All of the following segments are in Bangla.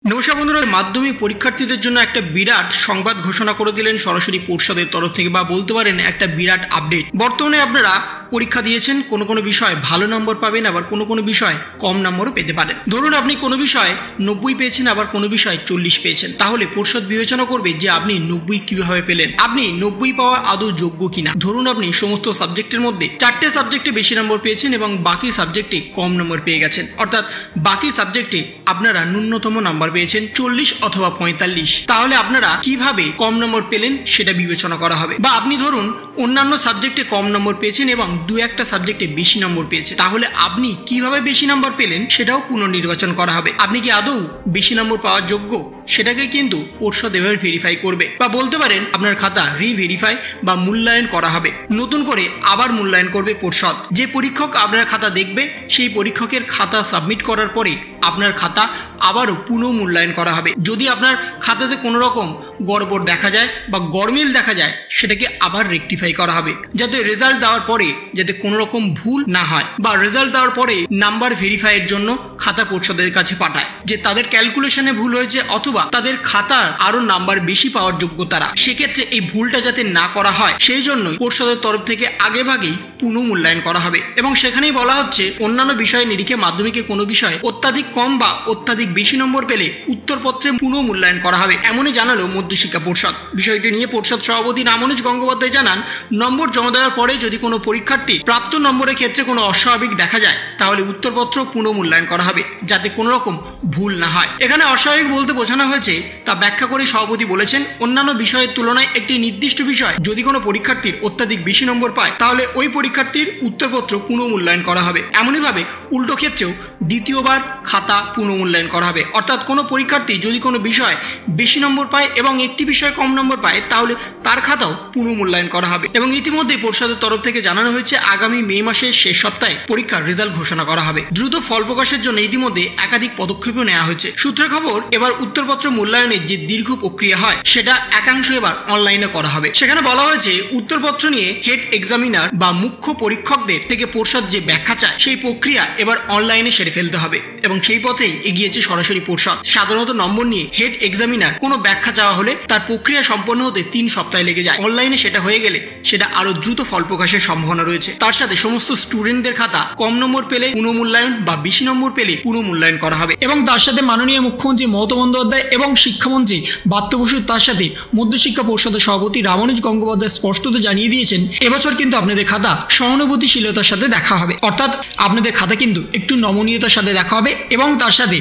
নমস্কার বন্ধুরা, মাধ্যমিক পরীক্ষার্থীদের জন্য একটা বিরাট সংবাদ ঘোষণা করে দিলেন সরাসরি পর্ষদের তরফ থেকে, বা বলতে পারেন একটা বিরাট আপডেট। বর্তমানে আপনারা পরীক্ষা দিয়েছেন, কোনো বিষয় ভালো নম্বর পাবেন, আবার কোনো বিষয় কম নম্বরও পেতে পারেন। ধরুন আপনি কোনো বিষয় 90 পেয়েছেন, আবার কোনো বিষয় 40 পেয়েছেন, তাহলে পর্ষদ বিবেচনা করবে যে আপনি 90 কিভাবে পেলেন, আপনি 90 পাওয়া আদৌ যোগ্য কিনা। ধরুন আপনি সমস্ত সাবজেক্টের মধ্যে 4টে সাবজেক্টে বেশি নম্বর পেয়েছেন এবং বাকি সাবজেক্টে কম নম্বর পেয়ে গেছেন, অর্থাৎ বাকি সাবজেক্টে আপনারা ন্যূনতম নাম্বার পেয়েছেন 40 অথবা 45, তাহলে আপনারা কিভাবে কম নম্বর পেলেন সেটা বিবেচনা করা হবে। বা আপনি ধরুন অন্যান্য সাবজেক্টে কম নম্বর পেয়েছেন এবং 2-1টা সাবজেক্টে বেশি নম্বর পেয়েছেন, তাহলে আপনি কিভাবে বেশি নম্বর পেলেন সেটাও পুনর্নির্বাচন করা হবে। আপনি কি আদৌ বেশি নম্বর পাওয়ার যোগ্য সেটাকে কিন্তু পর্ষদ এভাবে ভেরিফাই করবে, বা বলতে পারেন আপনার খাতা রিভেরিফাই বা মূল্যায়ন করা হবে। নতুন করে আবার মূল্যায়ন করবে পর্ষদ। যে পরীক্ষক আপনার খাতা দেখবে সেই পরীক্ষকের খাতা সাবমিট করার পরে আপনার খাতা আবারও পুনঃ মূল্যায়ন করা হবে। যদি আপনার খাতাতে কোনো রকম গড়বড় দেখা যায় বা গরমিল দেখা যায়, সেটাকে আবার রেকটিফাই করা হবে, যাতে রেজাল্ট দেওয়ার পরে যাতে কোনো রকম ভুল না হয়, বা রেজাল্ট দেওয়ার পরে নাম্বার ভেরিফাইয়ের জন্য খাতা পর্ষদের কাছে পাঠায় যে তাদের ক্যালকুলেশনে ভুল হয়েছে অথবা তাদের খাতার আরো নাম্বার বেশি পাওয়ার যোগ্য তারা। সেক্ষেত্রে এই ভুলটা যাতে না করা হয় সেই জন্যই পর্ষদের তরফ থেকে আগেভাগেই পুনঃ মূল্যায়ন করা হবে। এবং সেখানেই বলা হচ্ছে অন্যান্য বিষয়ের নিরিখে মাধ্যমিকে কোনো বিষয় অত্যাধিক কম বা অত্যাধিক বেশি নম্বর পেলে উত্তরপত্রে পুনঃ মূল্যায়ন করা হবে, এমনই জানালো মধ্যশিক্ষা পর্ষদ। বিষয়টি নিয়ে পর্ষদ সভাপতি রামানুজ গঙ্গোপাধ্যায় জানান, নম্বর জমা দেওয়ার পরে যদি কোনো পরীক্ষার্থী প্রাপ্ত নম্বরের ক্ষেত্রে কোনো অস্বাভাবিক দেখা যায় তাহলে উত্তরপত্র পুনঃ মূল্যায়ন করা হবে, যাতে কোনো রকম ভুল না হয়। এখানে অস্বাভাবিক বলতে বোঝানো হয়েছে তা ব্যাখ্যা করে সভাপতি বলেছেন, অন্যান্য বিষয়ের তুলনায় একটি নির্দিষ্ট বিষয় যদি কোনো পরীক্ষার্থীর অত্যাধিক বেশি নম্বর পায় তাহলে ওই পরীক্ষার্থীর উত্তরপত্র পুনঃ মূল্যায়ন করা হবে। এমনইভাবে উল্টো ক্ষেত্রেও দ্বিতীয়বার খাতা পুনঃ মূল্যায়ন করা হবে, অর্থাৎ কোনো পরীক্ষার্থী যদি কোনো বিষয় বেশি নম্বর পায় এবং একটি বিষয়ে কম নম্বর পায় তাহলে তার খাতাও পুনঃ মূল্যায়ন করা হবে। এবং ইতিমধ্যে পর্ষদের তরফ থেকে জানানো হয়েছে আগামী মে মাসের শেষ সপ্তাহে পরীক্ষার রেজাল্ট ঘোষণা করা হবে। দ্রুত ফল প্রকাশের জন্য ইতিমধ্যে একাধিক পদক্ষেপও নেওয়া হয়েছে। সূত্রের খবর, এবার উত্তরপত্র মূল্যায়নের যে দীর্ঘ প্রক্রিয়া হয় সেটা একাংশ এবার অনলাইনে করা হবে। সেখানে বলা হয়েছে উত্তরপত্র নিয়ে হেড এক্সামিনার বা মুখ্য পরীক্ষকদের থেকে পর্ষদ যে ব্যাখ্যা চায় সেই প্রক্রিয়া এবার অনলাইনে সেরে ফেলতে হবে, এবং সেই পথেই এগিয়েছে সরাসরি পর্ষদ। সাধারণত নম্বর নিয়ে হেড এক্সামিনার কোনো ব্যাখ্যা চাওয়া হলে তার প্রক্রিয়া সম্পন্ন হতে 3 সপ্তাহ লেগে যায়। অনলাইনে সেটা হয়ে গেলে সেটা আরো দ্রুত ফল প্রকাশের সম্ভাবনা রয়েছে। তার সাথে সমস্ত স্টুডেন্টদের খাতা কম নম্বর পেলে পুনঃমূল্যায়ন বা বেশি নম্বর পেলে পুনঃমূল্যায়ন করা হবে। এবং তার সাথে মাননীয় মুখ্যমন্ত্রী মমতা বন্দ্যোপাধ্যায় এবং শিক্ষামন্ত্রী ব্রাত্য বসু তার সাথে মধ্যশিক্ষা পর্ষদের সভাপতি রামানুজ গঙ্গোপাধ্যায় স্পষ্টত জানিয়ে দিয়েছেন, এবছর কিন্তু আপনাদের খাতা সহানুভূতিশীলতার সাথে দেখা হবে, অর্থাৎ আপনাদের খাতা কিন্তু একটু নমনীয়তার সাথে দেখা হবে। এবং তার সাথে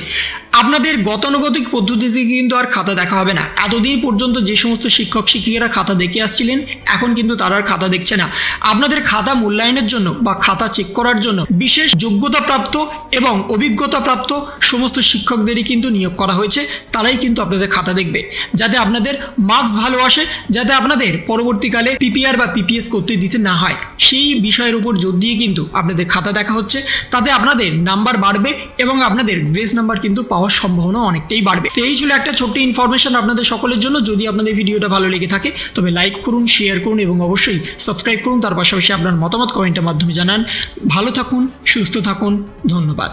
আপনাদের গতানুগতিক পদ্ধতিতে কিন্তু আর খাতা দেখা হবে না। এতদিন পর্যন্ত যে সমস্ত শিক্ষক শিক্ষিকারা খাতা দেখে আসছিলেন এখন কিন্তু তারা আর খাতা দেখছে না। আপনাদের খাতা মূল্যায়নের জন্য বা খাতা চেক করার জন্য বিশেষ যোগ্যতাপ্রাপ্ত এবং অভিজ্ঞতাপ্রাপ্ত সমস্ত শিক্ষকদেরই কিন্তু নিয়োগ করা হয়েছে। তারাই কিন্তু আপনাদের খাতা দেখবে, যাতে আপনাদের মার্কস ভালো আসে, যাতে আপনাদের পরবর্তীকালে পিপিআর বা পিপিএস করতে দিতে না হয়, সেই বিষয়ের উপর জোর দিয়ে কিন্তু আপনাদের খাতা দেখা হচ্ছে। তাতে আপনাদের নাম্বার বাড়বে এবং আপনাদের গ্রেস নাম্বার কিন্তু পাওয়ার সম্ভাবনা অনেকটাই বাড়বে। তো এই ছিল একটা ছোট্ট ইনফরমেশন আপনাদের সকলের জন্য। যদি আপনাদের ভিডিওটা ভালো লেগে থাকে তবে লাইক করুন, শেয়ার করুন এবং অবশ্যই সাবস্ক্রাইব করুন। তার পাশাপাশি আপনার মতামত কমেন্টের মাধ্যমে জানান। ভালো থাকুন, সুস্থ থাকুন, ধন্যবাদ।